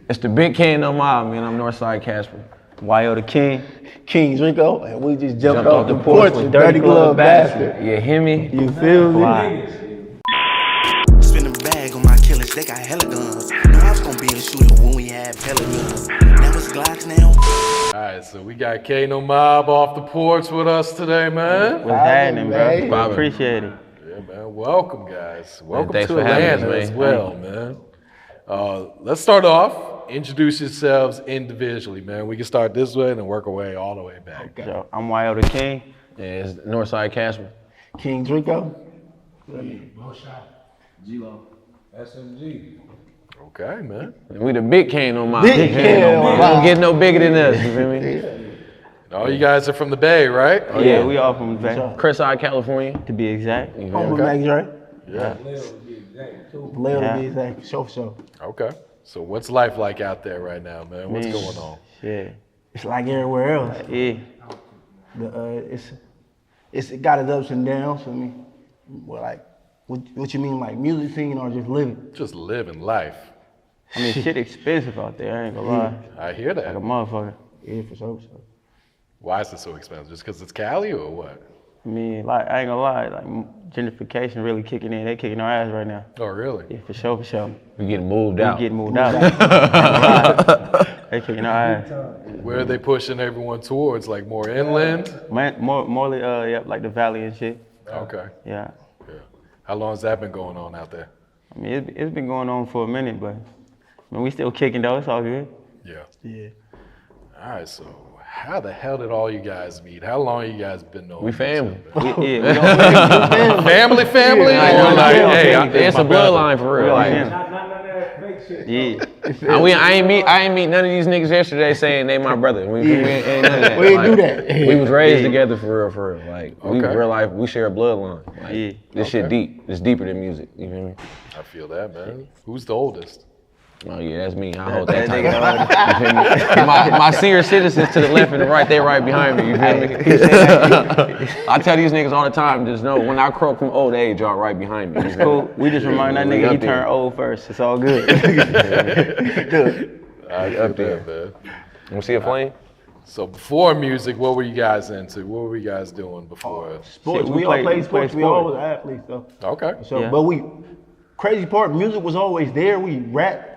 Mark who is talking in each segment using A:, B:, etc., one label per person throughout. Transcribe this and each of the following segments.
A: It's the big KNO MOB, man. I'm Northside Casper.
B: Vallejo the King.
C: King Rico, and we just jumped
A: Jumped
C: off the porch with Dirty Glove Bastard.
A: You hear me?
C: You feel me?
B: Wow.
D: Spin a bag on my killers, they got hella guns. Know I was gonna be a shooter when we had hella guns. Now it's Glocks now.
E: Alright, so we got KNO MOB off the porch with us today, man.
B: What's happening,
C: man?
B: bro? Appreciate it.
E: Yeah, man. Welcome, guys. Welcome
A: thanks
E: to
A: for having us,
E: Atlanta
A: man.
E: as well, man. Let's start off. Introduce yourselves individually, man. We can start this way and then work our way all the way back.
B: So, I'm Vallejo the King.
A: Yeah, it's Northside Casper.
C: King Rico.
E: Okay, man.
A: We the big KNO MOB.
C: Big KNO MOB.
A: You don't get no bigger than us, you feel me?
E: All you guys are from the Bay, right?
B: Yeah, we all from the Bay,
A: Crisside, California.
B: to be exact.
A: You feel
C: Home
A: me?
C: of Max, right?
E: Yeah.
C: Blair
B: Yeah.
C: to be exact. Show.
E: Okay. So what's life like out there right now, man? What's
B: Man,
E: going on?
B: Shit.
C: It's like everywhere else.
B: Yeah.
C: It's got its ups and downs for me. Well, like, what you mean, like music scene or just living?
E: Just living life.
B: I mean, shit expensive out there, I ain't gonna lie.
E: I hear
B: Like a
E: that.
B: motherfucker.
C: Yeah, for sure.
E: Why is it so expensive? Just because it's Cali or what?
B: I mean, like, I ain't gonna lie, like, gentrification really kicking in. They kicking our ass right now.
E: Oh, really?
B: Yeah, for sure, for sure.
A: We getting moved
B: We
A: out.
B: getting moved out. They kicking our ass.
E: Where are they pushing everyone towards? Like more inland?
B: Man, more, yeah, like the valley and shit.
E: Okay.
B: Yeah.
E: Yeah. How long has that been going on out there?
B: I mean, it's been going on for a minute, but I mean, we still kicking though. It's all good.
E: Yeah.
C: Yeah.
E: All right. So how the hell did all you guys meet? How long you guys been knowing?
A: We
E: each
A: family.
E: other?
B: We don't
E: Family?
A: Like,
E: Or like,
B: yeah,
E: hey,
B: yeah,
A: it's a bloodline for real. Like,
B: yeah.
A: I ain't meet none of these niggas yesterday saying they my brother. We ain't none of that.
C: We ain't do
A: Like,
C: that.
A: We was raised together for real. Like we
E: Okay.
A: real life, we share a bloodline. Like,
B: Yeah.
A: this shit deep. It's deeper than music. You feel me?
E: I feel that, man. Who's the oldest?
A: Oh yeah, that's me. I hold that
B: That
A: title.
B: nigga
A: You feel me? My senior citizens to the left and the right, they right behind me. You feel me? I tell these niggas all the time, just know when I croak from old age, y'all right behind me. You feel
B: Cool.
A: me?
B: We just remind that
A: We
B: nigga he
A: up there.
B: turned old first. It's all good.
E: I feel
A: up there.
E: that, man.
A: Want to see a flame?
E: So before music, what were you guys into? What were you guys doing before?
C: Sports.
B: Shit,
C: We all
B: we
C: played
B: play
C: sports. We
B: sports.
C: always athletes, though.
E: Okay.
C: So,
B: Yeah.
C: but crazy part, music was always there. We rap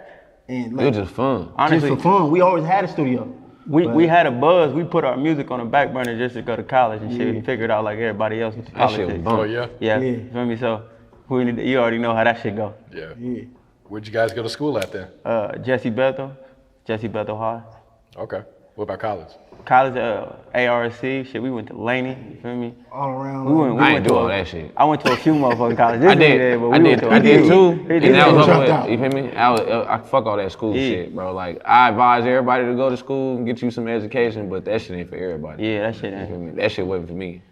C: and
A: It
C: like,
A: was just fun.
B: Honestly,
C: just for fun. We always had a studio.
B: we had a buzz. We put our music on the back burner just to go to college and shit and figure it out like everybody else with
A: That
B: college
A: shit was
B: shit.
A: bump.
E: Oh yeah.
B: Yeah,
C: Yeah.
B: you feel me? So you already know how that shit go.
E: Yeah.
C: Yeah.
E: Where'd you guys go to school at then?
B: Jesse Bethel High.
E: Okay. What about college?
B: College, ARC, shit, we went to Laney, you feel me?
C: All around.
B: We went
A: I ain't
B: to
A: do
B: a-
A: all that shit.
B: I went to a few motherfucking colleges.
A: I did.
B: But
A: I
B: we
A: did.
B: went to a
A: I did
B: few.
A: too.
B: He
A: And
B: did.
A: that was
C: Dropped
A: over with.
C: out.
A: You feel me? I fuck all that school
B: Yeah.
A: shit, bro. Like I advise everybody to go to school and get you some education, but that shit ain't for everybody.
B: Yeah, that shit
A: You feel
B: ain't.
A: me? That shit wasn't for me.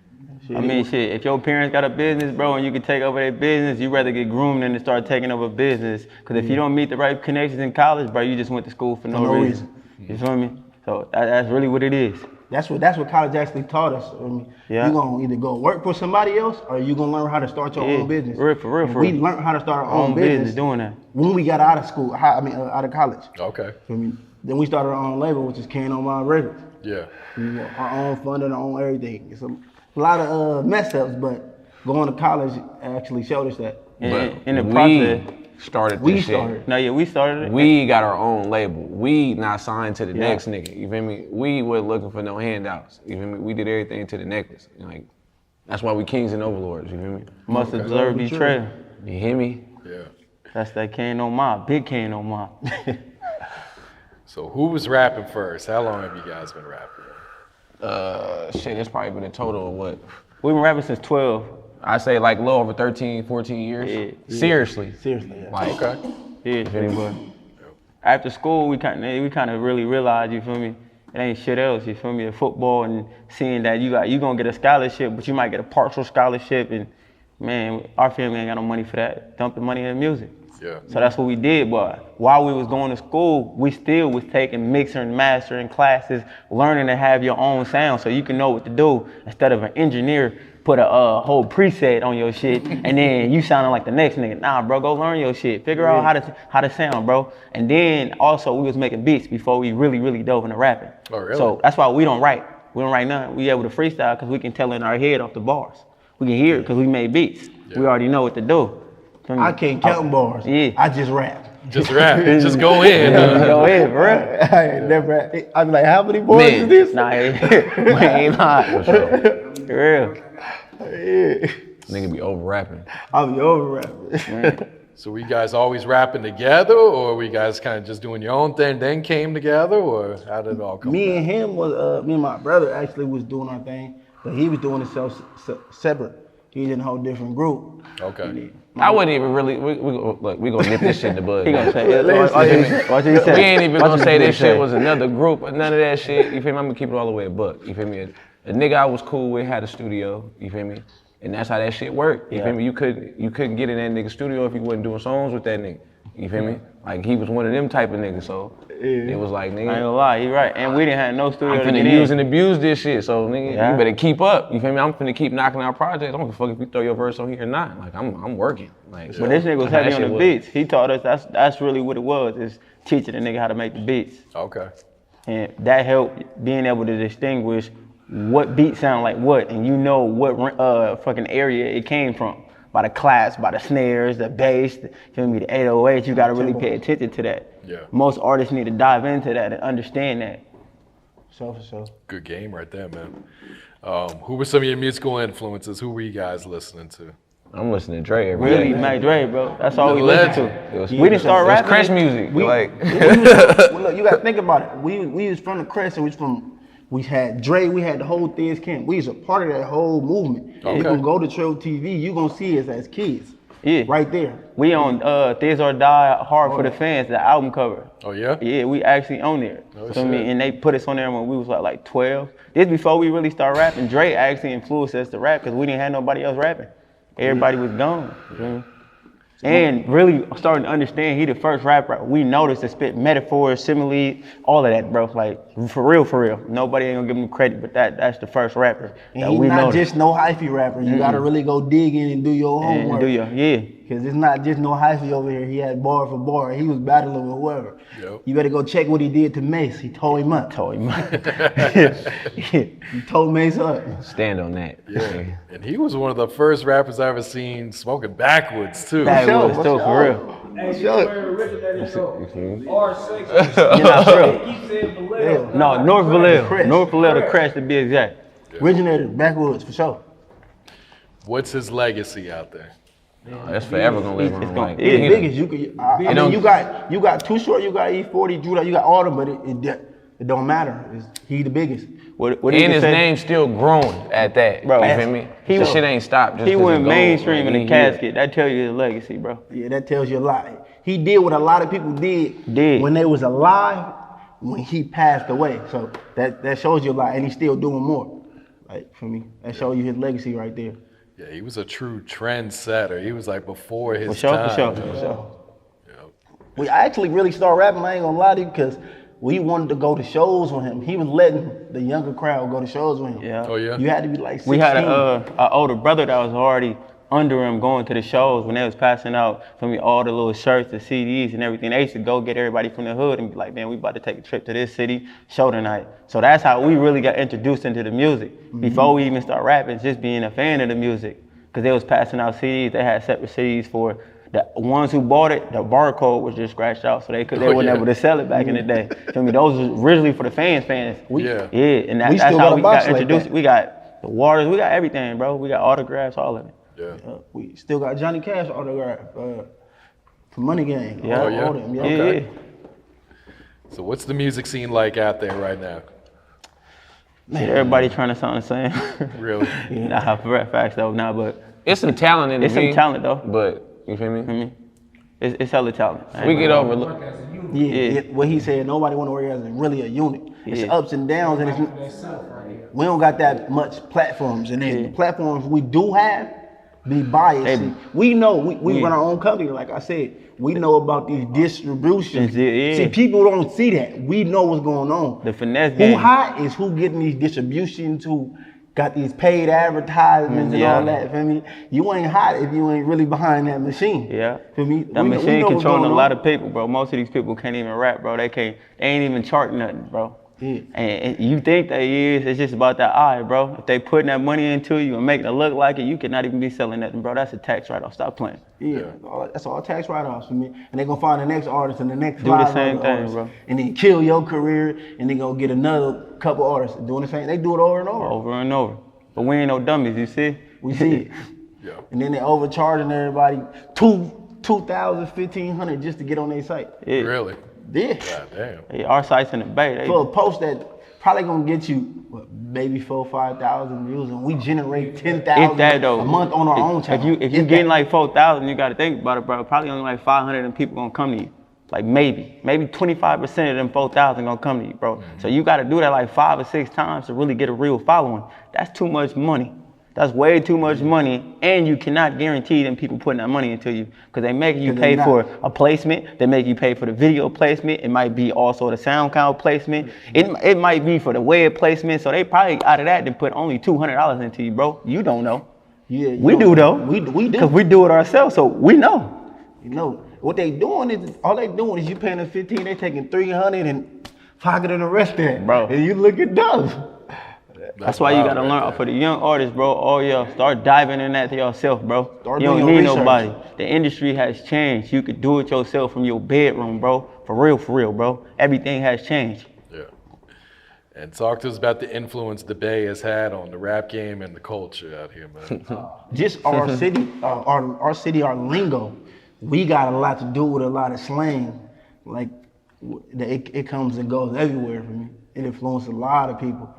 B: I mean, shit, if your parents got a business, bro, and you can take over their business, you rather get groomed than to start taking over business. Because if you don't meet the right connections in college, bro, you just went to school for no reason. You feel me? So that's really what it is.
C: That's what college actually taught us. I mean,
B: Yeah.
C: you gonna either go work for somebody else or you gonna learn how to start your
B: Yeah,
C: own business.
B: for real,
C: And
B: for
C: we
B: real.
C: learned how to start our
B: Own
C: own
B: business
C: business
B: doing that.
C: when we got out of school. Out of college.
E: Okay.
C: Feel me? Then we started our own label, which is KNO MOB Records.
E: Yeah.
C: Our own funding, our own everything. It's a lot of mess ups, but going to college actually showed us that.
B: And in the
A: we
B: process,
A: started this
C: We
A: shit.
C: started.
B: no, yeah, we started it.
A: We got our own label. We not signed to the
B: Yeah.
A: next nigga. You feel me? We wasn't looking for no handouts. You feel me? We did everything to the necklace. Like that's why we kings and overlords. You feel me?
B: Must observe each trail.
A: You hear me?
E: Yeah.
B: That's that KNO MOB, big KNO MOB.
E: So who was rapping first? How long have you guys been rapping?
A: Shit, it's probably been a total of what?
B: We've been rapping since 12.
A: I say like a little over 13, 14 years.
B: Yeah.
A: Seriously.
C: Seriously, yeah.
A: Like,
E: Okay.
B: Yeah, but after school, we kind of really realized, you feel me? It ain't shit else, you feel me? The football and seeing that you gonna get a scholarship, but you might get a partial scholarship, and man, our family ain't got no money for that. Dump the money in music.
E: Yeah.
B: So that's what we did, but while we was going to school, we still was taking mixer and mastering classes, learning to have your own sound so you can know what to do instead of an engineer put a whole preset on your shit, and then you sounding like the next nigga. Nah, bro, go learn your shit. Figure out how to sound, bro. And then also we was making beats before we really dove into rapping.
E: Oh, really?
B: So that's why we don't write. We don't write nothing. We able to freestyle because we can tell in our head off the bars. We can hear it because we made beats. Yeah. We already know what to do.
C: I can't count bars.
B: Yeah.
C: I just rap.
E: Just rap. Just go in.
B: Go in, for real.
C: I ain't never. I be like, how many bars is this?
B: Nah, we ain't lying. For real.
C: Yeah.
A: Nigga be over rapping.
C: I be over rapping.
E: So were you guys always rapping together, or were you guys kind of just doing your own thing, then came together, or how did it all come
C: Me
E: about?
C: and him was, me and my brother actually was doing our thing, but he was doing himself separate. He was in a whole different group.
E: Okay.
A: I wouldn't even really. We gonna nip this shit in the bud.
B: He gonna say, watch
A: We ain't even gonna say this shit was another group or none of that shit. You feel me? I'm gonna keep it all the way a buck. You feel me? A nigga I was cool with had a studio. You feel me? And that's how that shit worked. You feel me? You couldn't get in that nigga studio if you wasn't doing songs with that nigga. You feel me? Like he was one of them type of niggas. So it was like, nigga,
B: I ain't gonna lie, you right. And we didn't have no studio
A: I'm
B: to get
A: finna use
B: in.
A: and abuse this shit. So nigga, you better keep up. You feel me? I'm finna keep knocking out projects. I don't give a fuck if you throw your verse on here or not. Like I'm working. Like,
B: But this nigga was
A: that's
B: heavy
A: how
B: on
A: that
B: the
A: shit
B: beats. He taught us that's really what it was, is teaching the nigga how to make the beats.
E: Okay.
B: And that helped being able to distinguish what beat sound like what, and you know what fucking area it came from. By the claps, by the snares, the bass, feel me, the 808, you gotta really pay attention to that.
E: Yeah.
B: Most artists need to dive into that and understand that.
C: So for sure.
E: Good game right there, man. Who were some of your musical influences? Who were you guys listening to?
A: I'm listening to Dre every
B: Really,
A: day.
B: Mac Dre, bro. That's all
E: The
B: we listen
E: legend.
B: to. We didn't start rapping.
A: Crash music.
C: Well, look, you gotta think about it. We was from the Crest, and we had Dre, we had the whole Thiz Camp. We was a part of that whole movement.
E: Okay.
C: You can go to Trail TV, you gonna see us as kids.
B: Yeah.
C: Right there.
B: We on Thiz or Die Hard for the Fans, the album cover.
E: Oh, yeah?
B: Yeah, we actually on there.
E: Oh,
B: Feel me?
E: shit.
B: And they put us on there when we was like 12. This before we really started rapping. Dre actually influenced us to rap because we didn't have nobody else rapping. Everybody was gone. You feel me? And really starting to understand he the first rapper we noticed to spit metaphors, simile, all of that, bro. Like for real. Nobody ain't gonna give him credit, but that's the first rapper
C: And
B: that
C: he's
B: we
C: not
B: noticed.
C: just no hyphy rapper. You gotta really go dig in and do your homework.
B: Yeah.
C: Cause it's not just no hyphy over here. He had bar for bar. He was battling with whoever.
E: Yep.
C: You better go check what he did to Mace. He tore him up. He tore Mace up.
A: Stand on that.
E: Yeah. And he was one of the first rappers I ever seen smoking backwards, too.
B: That
C: sure,
B: was
C: for
B: still
C: sure.
B: for real.
F: Hey,
C: Sure.
F: where originated though?
A: Mhm.
F: R6.
B: You're not for real.
F: Keep saying Vallejo.
B: No, North Vallejo.
C: Crest.
B: North Vallejo to Crest to be exact.
C: Originated backwoods for sure.
E: What's his legacy out there?
A: That's forever gonna live
B: It's
A: on.
B: gonna-
A: Like,
B: it's
C: The biggest you could. I mean,
A: don't-
C: you got Too Short. You got E40, Drew. You got all them, but it don't matter. He the biggest.
B: What
A: and
B: he
A: his
B: say?
A: name's still growing at that.
B: Bro,
A: You feel me?
B: he
A: The
B: was-
A: shit ain't stopped. Just
B: He
A: 'cause
B: went
A: it goes.
B: mainstream
A: Like,
B: in a
A: he-
B: casket. That tell you his legacy, bro.
C: Yeah, that tells you a lot. He did what a lot of people did when they was alive. When he passed away, so that shows you a lot, and he's still doing more. Like for me, that shows you his legacy right there.
E: Yeah, he was a true trendsetter. He was like before his
B: For sure,
E: time.
B: for sure,
E: man.
B: for sure.
E: Yep.
C: We actually really started rapping. I ain't gonna lie to you, because we wanted to go to shows with him. He was letting the younger crowd go to shows with him.
B: Yeah.
E: Oh, yeah?
C: You had to be like 16.
B: We had a older brother that was already under him going to the shows when they was passing out for me all the little shirts, the CDs and everything. They used to go get everybody from the hood and be like, man, we about to take a trip to this city, show tonight. So that's how we really got introduced into the music. Before we even start rapping, just being a fan of the music. Because they was passing out CDs. They had separate CDs for the ones who bought it. The barcode was just scratched out, so they weren't able to sell it back in the day. Feel me? Those was originally for the fans.
E: Yeah.
B: Yeah, and
C: We
B: that's
C: still
B: how
C: got a
B: we
C: box
B: got
C: like
B: introduced.
C: that.
B: We got the waters. We got everything, bro. We got autographs, all of it.
E: Yeah.
C: We still got Johnny Cash autograph for Money Gang.
B: Yeah.
C: all,
E: Oh, yeah?
C: all them.
E: Okay. So what's the music scene like out there right now?
B: Man, everybody trying to sound the same.
E: Really?
B: Nah, for facts though, nah, but
A: It's some talent in the
B: it's some
A: beat,
B: talent though.
A: But you feel me?
B: I mean, it's hella talent. I
A: We
B: ain't
A: get
B: gonna lie.
A: overlooked.
C: Yeah, what he said, nobody want to work as really a unit. It's
B: Yeah.
C: ups and downs, and we don't got that much platforms. And then the platforms we do have be biased.
B: Hey.
C: See, we know, we
B: Yeah.
C: run our own company, like I said. We know about these distributions.
B: Yeah.
C: See, people don't see that. We know what's going on.
B: The finesse
C: Who
B: game.
C: hot is who getting these distributions, who got these paid advertisements and
B: Yeah.
C: all that. Feel me? You ain't hot if you ain't really behind that machine.
B: Yeah.
C: Feel me?
B: That machine controlling a lot of people, bro. Most of these people can't even rap, bro. They ain't even chart nothing, bro.
C: Yeah.
B: And you think they is, it's just about that eye, bro. If they putting that money into you and making it look like it, you cannot even be selling nothing, bro. That's a tax write-off. Stop playing.
C: Yeah, that's all tax write-offs for me. And they gonna find the next artist and the next
B: Do the
C: five
B: same
C: other
B: thing,
C: artists,
B: bro.
C: and then kill your career, and then go get another couple artists doing the same. They do it over and over.
B: Over and over. But we ain't no dummies, you see?
C: We see it.
E: Yeah.
C: And then they overcharging everybody $2,000, $1,500 just to get on their site.
B: Yeah.
E: Really?
C: Yeah.
E: God damn.
B: Yeah, our site's in the Bay. They,
C: For a post that probably gonna get you what, maybe 4,000, 5,000 views, and we generate 10,000
B: if that though,
C: a month on our own channel.
B: If you getting like 4,000, you got to think about it, bro. Probably only like 500 of people gonna come to you. Like maybe 25% of them 4,000 gonna come to you, bro. So you got to do that like 5 or 6 times to really get a real following. That's too much money. That's way too much money, and you cannot guarantee them people putting that money into you because they make you pay for a placement. They make you pay for the video placement. It might be also the SoundCloud placement. It might be for the web placement. So they probably out of that then put only $200 into you, bro. You don't know.
C: Yeah,
B: We do though.
C: We do.
B: Because we do it ourselves, so we know.
C: You know what they doing is all they doing is you paying them 15, they taking 300 and pocketing the rest of it,
B: Bro.
C: And you look at those.
B: That's why you gotta learn for the young artists, bro. Oh yeah, start diving in that to yourself, bro.
C: Start
B: You don't
C: doing
B: need
C: your research.
B: nobody. The industry has changed. You could do it yourself from your bedroom, bro. For real, bro. Everything has changed.
E: Yeah. And talk to us about the influence the Bay has had on the rap game and the culture out here, man.
C: Just our city, our city, our lingo. We got a lot to do with a lot of slang. Like it comes and goes everywhere for me. It influenced a lot of people.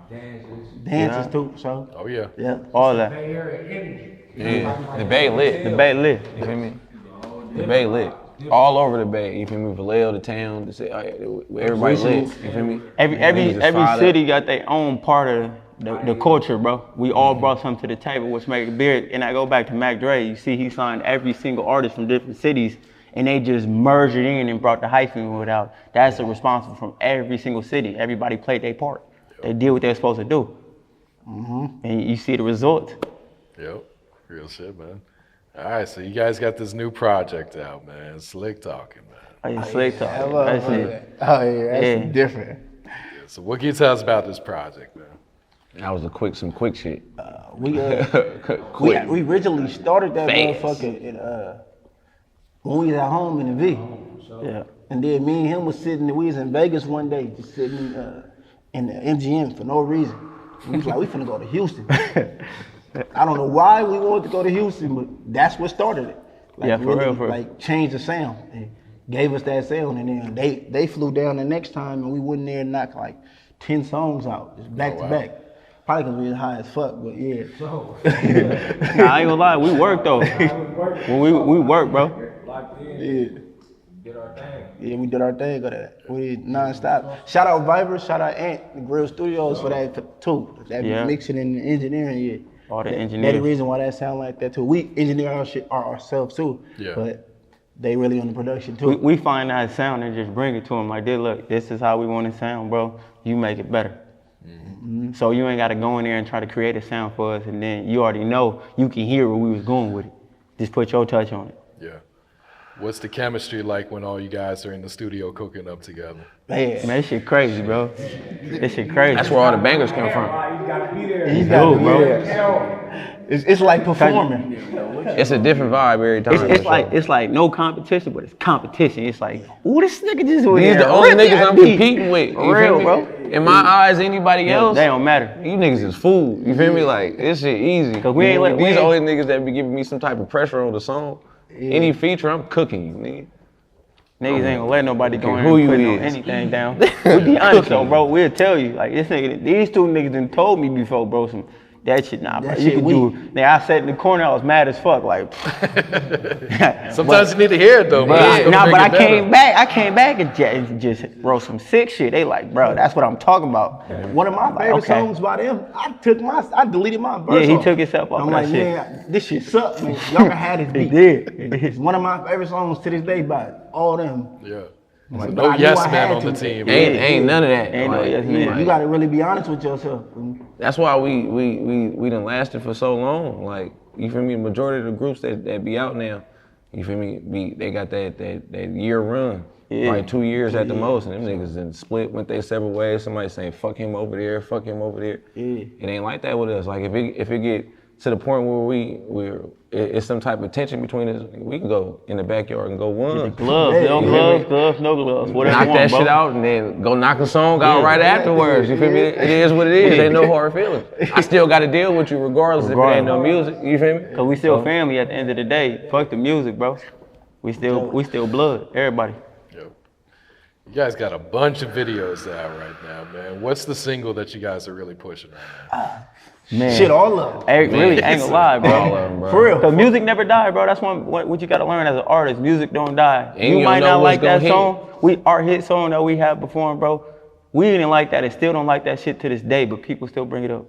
C: Dances too. So
E: Oh yeah.
C: yeah.
B: All that.
F: Bay Area energy.
A: Yeah, the Bay lit.
B: The Bay lit.
A: You feel me? The Bay lit. All over the Bay. You feel me? Vallejo, the town. Everybody lit. You feel me?
B: Every
A: Niggas just fired
B: city
A: up.
B: got their own part of the culture, bro. We all brought something to the table, which make it big. And I go back to Mac Dre. You see, he signed every single artist from different cities, and they just merged it in and brought the hyphen without. That's responsible from every single city. Everybody played their part. They did what they're supposed to do. And you see the results.
E: Yep. Real shit, man. All right, so you guys got this new project out, man. Slick talking, man.
B: Oh, yeah, slick talk.
C: I love
B: That's
C: that.
B: it.
C: Oh yeah, that's
B: Yeah.
C: different.
E: So what can you tell us about this project, man?
A: That was some quick shit.
C: We
A: Quick.
C: we originally started that
A: Fast.
C: motherfucker when we was at home in the V.
B: Yeah.
C: And then me and him was sitting, we was in Vegas one day, just sitting in the MGM for no reason. And we was like, we finna go to Houston. I don't know why we wanted to go to Houston, but that's what started it. Like,
B: Yeah, for real, for real.
C: Like changed the sound. And gave us that sound, and then they flew down the next time, and we went in there and knocked like 10 songs out, just back to back. Probably because we was high as fuck, but yeah.
F: So,
B: Nah, I ain't gonna lie, we work though. When we work, bro.
F: locked in,
C: Yeah.
F: did our thing.
C: Yeah, we did our thing of that. We non-stop. Shout out Viber, shout out Ant, the Grill Studios for that too. That
B: Yeah.
C: mixing and engineering, yeah.
B: All the
C: That's
B: engineers.
C: the reason why that sound like that too. We engineer our shit ourselves too.
E: Yeah.
C: But they really on the production too.
B: We find that sound and just bring it to them like, look, this is how we want to sound, bro. You make it better. So you ain't got to go in there and try to create a sound for us, and then you already know you can hear where we was going with it. Just put your touch on it.
E: Yeah. What's the chemistry like when all you guys are in the studio cooking up together?
C: Man,
B: Man, this shit crazy, bro. This shit crazy.
A: That's where all the bangers come from.
F: You gotta be there.
C: you gotta
B: bro.
C: be there. It's like performing.
A: It's a different vibe every time.
B: It's like no competition, but it's competition. It's like, ooh, this nigga just went
A: These
B: in
A: the
B: there
A: only
B: ripping
A: niggas
B: that
A: I'm
B: beat.
A: competing with. You
B: For
A: feel
B: real,
A: me?
B: bro.
A: In my eyes, anybody
B: Yeah,
A: else,
B: they don't matter.
A: you niggas is food. You feel me? Like, this shit easy.
B: Cause we ain't let- we
A: These
B: ain't-
A: only niggas that be giving me some type of pressure on the song. Any feature, I'm cooking you, nigga.
B: Niggas ain't gonna let nobody go in
A: who
B: and
A: you
B: put no
A: is.
B: anything down. We be honest though, bro. We'll tell you. Like this nigga, these two niggas done told me before, bro. Some that shit, nah, bro.
C: That
B: You
C: shit
B: can
C: weak.
B: do. Nigga, I sat in the corner. I was mad as fuck. Like,
E: Sometimes you need to hear it though,
B: but
E: man.
B: I came back. I came back and just wrote some sick shit. They like, bro, that's what I'm talking about.
C: One of my favorite
B: okay.
C: songs by them, I deleted my verse.
B: Yeah, he
C: off.
B: took himself off
C: I'm
B: of
C: like,
B: that shit.
C: man, this shit sucks, man. Y'all can have this
B: He
C: beat.
B: did.
C: It's one of my favorite songs to this day by all them.
E: Yeah.
C: Like,
E: No
C: I knew
E: yes
C: I
E: man
C: had
E: on the
C: to.
E: team.
A: Ain't none of that.
B: Ain't no
A: Like,
B: yes man.
C: You got to really be honest with yourself.
A: That's why we done lasted for so long. Like, you feel me? Majority of the groups that be out now, you feel me? They got that year run.
B: Yeah.
A: Like 2 years at the most, and them niggas then split, went their separate ways. Somebody saying fuck him over there, fuck him over there.
C: Yeah.
A: It ain't like that with us. Like if it get to the point where it's some type of tension between us, we can go in the backyard and go one.
B: Gloves,
C: Yeah,
B: no
C: you
B: gloves, gloves, no gloves. Whatever
A: Knock
B: you
A: that
B: want, bro.
A: shit out and then go knock a song out right
C: Yeah.
A: afterwards. You feel me? It is what it is. Ain't no hard feelings. I still got to deal with you regardless if it ain't no music. You feel me?
B: Cause we still family at the end of the day. Fuck the music, bro. We still blood. Everybody.
E: Yo. You guys got a bunch of videos out right now, man. What's the single that you guys are really pushing right now?
B: Man.
C: Shit, all of them.
B: Hey, really, ain't gonna lie, bro.
A: All of them, bro.
C: For real.
B: Cause music never die, bro. That's what you gotta learn as an artist. Music don't die.
A: And
B: You
A: you
B: might
A: don't know
B: not
A: what's
B: like that
A: gonna hit.
B: song. Our hit song that we have performed, bro. We didn't like that and still don't like that shit to this day, but people still bring it up.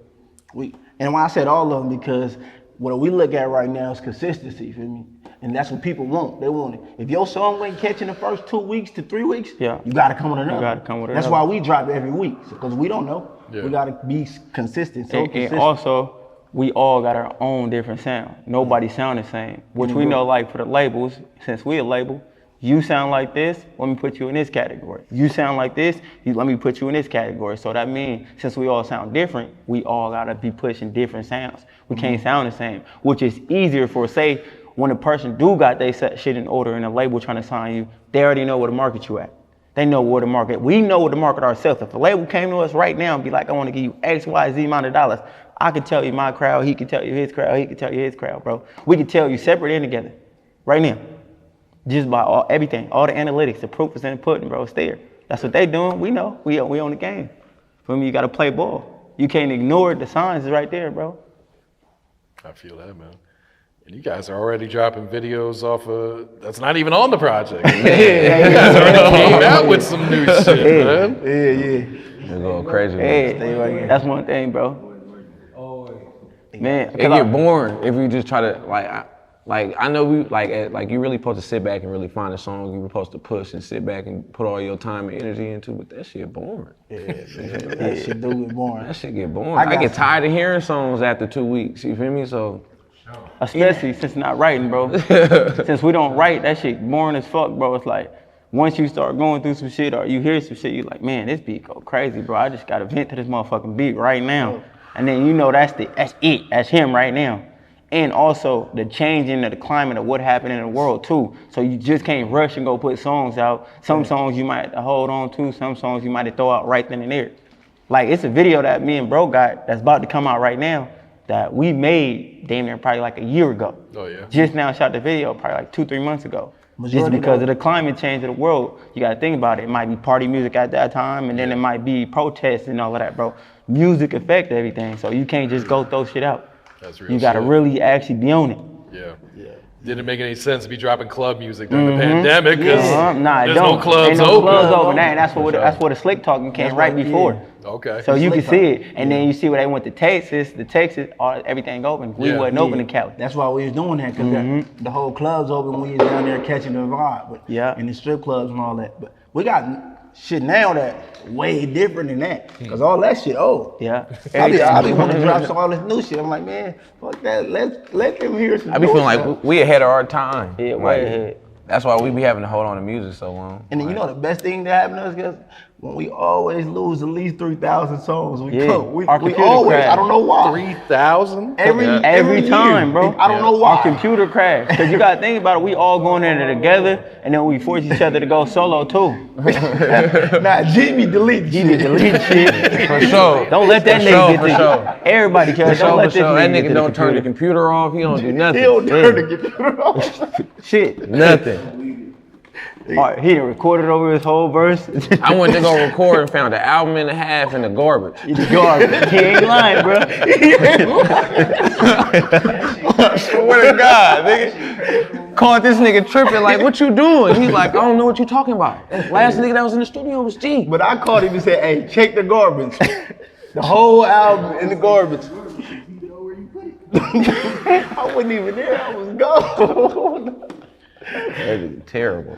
C: And why I said all of them, because what we look at right now is consistency, you feel me? And that's what people want. They want it. If your song ain't catching the first 2 weeks to 3 weeks,
B: Yeah.
C: you gotta come with another.
B: You gotta come with
C: That's
B: another.
C: why we drop every week, because we don't know.
E: Yeah.
C: We gotta be consistent, so
B: And
C: consistent.
B: also, we all got our own different sound. Nobody sound the same, which we know, like for the labels, since we a label, you sound like this, let me put you in this category. You sound like this, let me put you in this category. So that means, since we all sound different, we all gotta be pushing different sounds. We can't sound the same, which is easier for, say, when a person do got they set shit in order and a label trying to sign you, they already know where to market you at. They know where to market. We know where to market ourselves. If a label came to us right now and be like, I want to give you X, Y, Z amount of dollars, I could tell you my crowd, he could tell you his crowd, he could tell you his crowd, bro. We could tell you separate and together, right now. Just by everything, all the analytics, the proof is in the pudding, bro, it's there. That's what they doing, we know, we own the game. For me, you gotta play ball. You can't ignore it, the signs is right there, bro.
E: I feel that, man. And you guys are already dropping videos off of, that's not even on the project. You guys already came out with some new shit, man.
C: Yeah.
A: We're going crazy.
B: Hey, that's one thing, bro. Man,
A: It get boring if you just try to I know we like you really supposed to sit back and really find a song you're supposed to push and sit back and put all your time and energy into, but that shit boring.
C: That shit do get boring.
A: That shit get boring.
C: I
A: I get
C: got
A: tired of hearing songs after 2 weeks. You feel me? So
B: especially since not writing, bro. Since we don't write, that shit boring as fuck, bro. It's like, once you start going through some shit or you hear some shit, you like, man, this beat go crazy, bro. I just gotta vent to this motherfucking beat right now. And then you know that's it, that's him right now. And also the changing of the climate of what happened in the world too. So you just can't rush and go put songs out. Some songs you might have to hold on to, some songs you might have to throw out right then and there. Like it's a video that me and bro got that's about to come out right now that we made damn near probably like a year ago.
E: Oh, yeah.
B: Just now shot the video probably like 2-3 months ago. Just
C: Majority
B: because
C: know.
B: of the climate change of the world, you gotta think about it. It might be party music at that time, and then it might be protests and all of that, bro. Music affect everything, so you can't just go throw shit out.
E: That's real
B: You gotta
E: shit.
B: really actually be on it.
E: Yeah. Didn't make any sense to be dropping club music during the pandemic because
B: Nah,
E: there's
B: don't.
E: no clubs
B: Ain't no
E: open.
B: clubs open. That's what the slick talking came right before.
E: Okay.
B: So you can
C: Slick
B: see it, and then you see when they went to Texas, everything open. We
E: Yeah.
B: wasn't open in Cali.
C: That's why we was doing that, because the whole club's open. We was down there catching the vibe, but
B: Yeah.
C: in the strip clubs and all that. But we got shit now that way different than that, because all that shit old.
B: Yeah.
C: I be wanting to drop all this new shit. I'm like, man, fuck that. Let them hear some.
A: I be
C: new
A: feeling
C: stuff.
A: like we ahead of our time.
B: Yeah,
A: Like,
B: way ahead.
A: That's why we be having to hold on to music so long.
C: And then you know the best thing that happened to us, because when we always lose at least 3,000 songs, we
B: Yeah.
C: come. We
B: Our computer
C: always.
B: crashed.
C: I don't know why.
E: 3,000?
B: Every time,
C: year.
B: bro.
C: I don't know
B: Our
C: why.
B: computer crashed. Because you got to think about it. We all going in there together, and then we force each other to go solo, too.
C: Nah, Jimmy delete
B: You need to delete shit.
A: For sure.
B: Don't let that
A: For
B: nigga
A: sure,
B: get
A: for
B: to
A: sure.
B: Everybody cares. Don't let this
A: That
B: nigga
A: nigga
B: get to
A: don't turn the computer off. He don't do nothing.
C: He'll turn to get it off.
B: Shit.
A: Nothing.
B: All right, he done recorded over his whole verse.
A: I went to go record and found an album and a half in the garbage.
B: He's garbage. He ain't lying, bro.
A: Swear to God, nigga. Caught this nigga tripping like, what you doing? He's like, I don't know what you talking about. Last nigga that was in the studio was G.
C: But I called him and said, hey, check the garbage. The whole album in the garbage. I wasn't even there. I was gone.
A: That is terrible.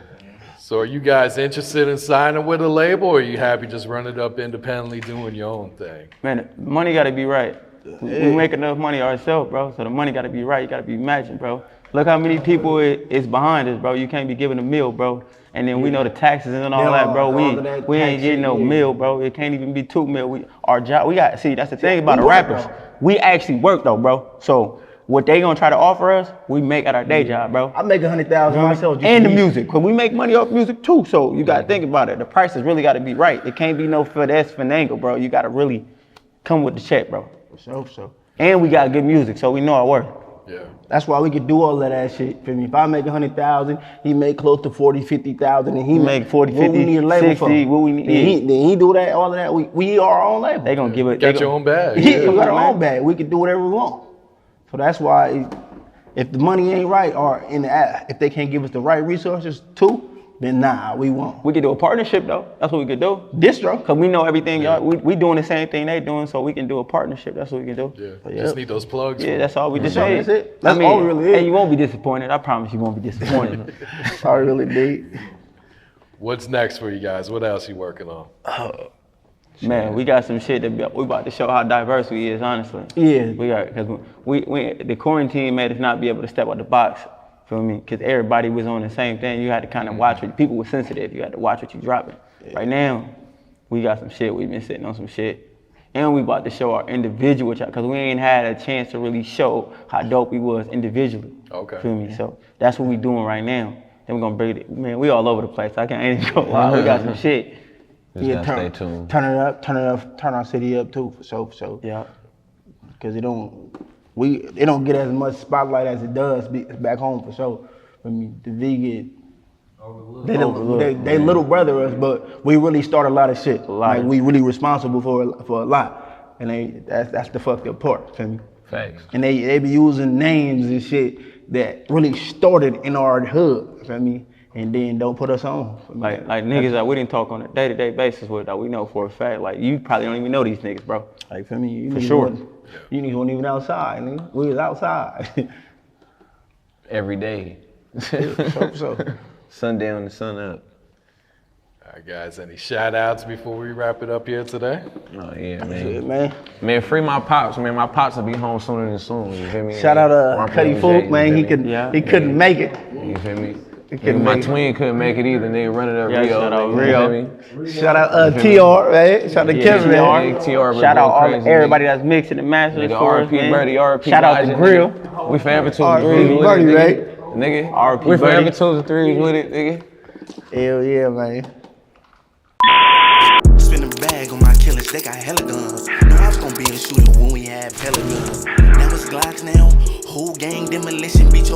E: So are you guys interested in signing with a label, or are you happy just running it up independently, doing your own thing?
B: Man, the money gotta be right. We make enough money ourselves, bro. So the money gotta be right. You gotta be matching, bro. Look how many people is behind us, bro. You can't be giving a meal, bro. And then we know the taxes and all that, bro. We ain't getting no meal, bro. It can't even be 2 mil. Our job, we got, see, that's the thing about the rappers. We actually work though, bro. So what they gonna try to offer us, we make at our day job, bro.
C: I make 100,000 myself.
B: And the music, because we make money off music too. So you gotta think about it. The prices really gotta be right. It can't be no finesse finagle, bro. You gotta really come with the check, bro.
C: So.
B: And we got good music, so we know our worth.
E: Yeah.
C: That's why we could do all of that shit. Feel me? If I make 100,000, he make close to 40, 50,000, and he
B: make 40,
C: what
B: 50,
C: we need a label
B: 60,
C: for.
B: what we need.
C: Then he do that, all of that. We are our own label.
B: They gonna give it.
E: Got your own bag.
C: We got our own bag. We can do whatever we want. So that's why, if the money ain't right, or if they can't give us the right resources too, then nah, we won't.
B: We could do a partnership though. That's what we could do.
C: Distro.
B: Cause we know everything y'all. We doing the same thing they doing, so we can do a partnership. That's what we can do.
E: Yeah. Just need those plugs.
B: Yeah, that's all we just
C: That's
B: said.
C: it. That's all we really is.
B: And you won't be disappointed. I promise you won't be disappointed.
C: I really did.
E: What's next for you guys? What else you working on?
B: Man, we got some shit that we about to show how diverse we is, honestly.
C: Yeah.
B: We got, cause the quarantine made us not be able to step out the box, feel me? Cause everybody was on the same thing. You had to kind of watch what, people were sensitive. You had to watch what you dropping. Yeah. Right now, we got some shit. We've been sitting on some shit. And we about to show our individual, cause we ain't had a chance to really show how dope we was individually.
E: Okay.
B: Feel me? So that's what we doing right now. Then we're gonna bring it, man, we all over the place. I ain't even gonna lie, we got some shit.
A: Just gotta stay tuned.
C: Turn it up, turn our city up too, for sure.
B: Yeah.
C: Cause it don't get as much spotlight as it does back home for sure. I mean, the V get they little brother us, but we really start a lot of shit. Like we really responsible for a lot, and that's the fucked up part. Feel me?
A: Facts.
C: And they be using names and shit that really started in our hood. Feel me? And then don't put us on.
B: Like niggas that we didn't talk on a day-to-day basis with that we know for a fact. Like you probably don't even know these niggas, bro.
C: Like for me, you
B: for sure.
C: You niggas weren't even outside, nigga. We was outside.
A: Every day.
C: So.
A: Sun down and sun up.
E: All right, guys, any shout outs before we wrap it up here today?
A: Oh yeah, man.
C: Shit,
A: Man, free my pops, man. My pops will be home sooner than soon. You feel me?
C: Shout out Cuddy Folk, man. He couldn't make it.
A: You feel me? My twin couldn't make it either. They running up Rio.
B: Shout out Rio.
C: Shout out TR, man. Shout out to Kevin, man.
A: Shout
B: out everybody that's mixing the masters for us, man. Shout out to Grill.
A: We forever 2 and 3 with it, nigga.
B: RP
A: we forever 2 and 3 with it, nigga.
C: Hell yeah, man.
D: Spin a bag on my killers, they got hella guns. Know I was gonna be a shooter when we had hella guns. Now it's Glocks now, whole gang demolition, beat your